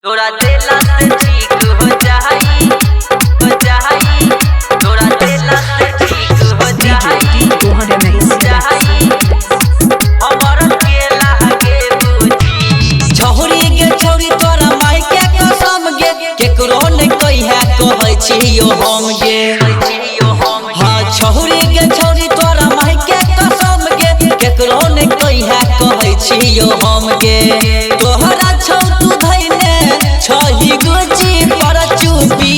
तोरा देला से ठीक हो जाई तोरा देला से ठीक हो जाई हमर केला के बुझी छौरी गे छौरी तोरा माई के कसम गे केकरो नै कहिया कहै छियो हम गे हां छौरी गे छौरी तोरा माई के कसम गे केकरो नै कहिया कहै छियो हम गे तोहरा छौ तू धैने छही गुची पर चुपी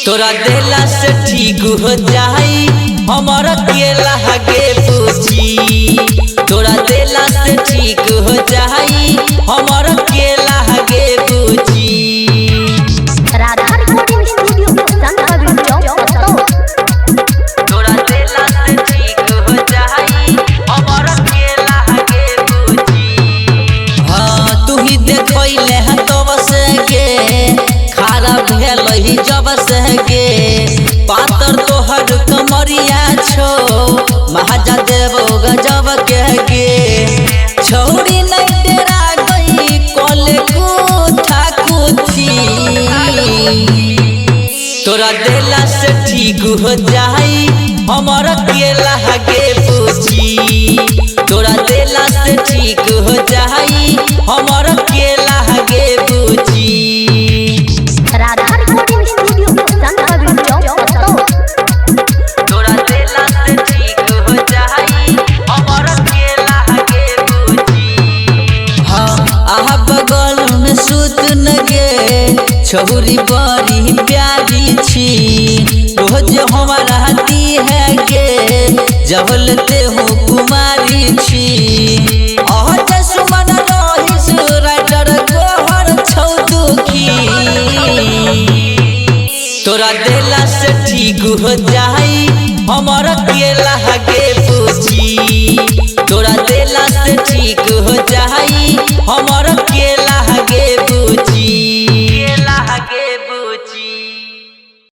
तोरा देला से ठीक हो जाई हमर केला गे बुझी तोरा देला से ठीक हो जाई हमर केला गे बुझी राधा रिकॉर्डिंग स्टूडियो तोरा देला से ठीक हो जाई हमर केला के बुझी हां तू ही देखैले ह तब से गे खारा भेलहि जब से गे पातर तोहर कमरिया छो महाजा देवो गजब के गे छौरी नै डेरा गई कोले कुथा कुथी तोरा देला से ठीक हो जाई हमर केला गे बुझी तोरा देला से ठीक हो जाई हमर केला गे बुझी राधा रिकॉर्डिंग स्टूडियो तोरा देला से ठीक हो जाई हमर केला के बुझी हाँ आहा बगल में सुत न गे छौरी बड़ी प्यारी छी रोज हमारा हाथी है गे जबल ते हो कुमारी छी आहत सुमन रहिस राइटर गोहर छौ दुखी तोरा देला से ठीक हो जाई हमर केला गे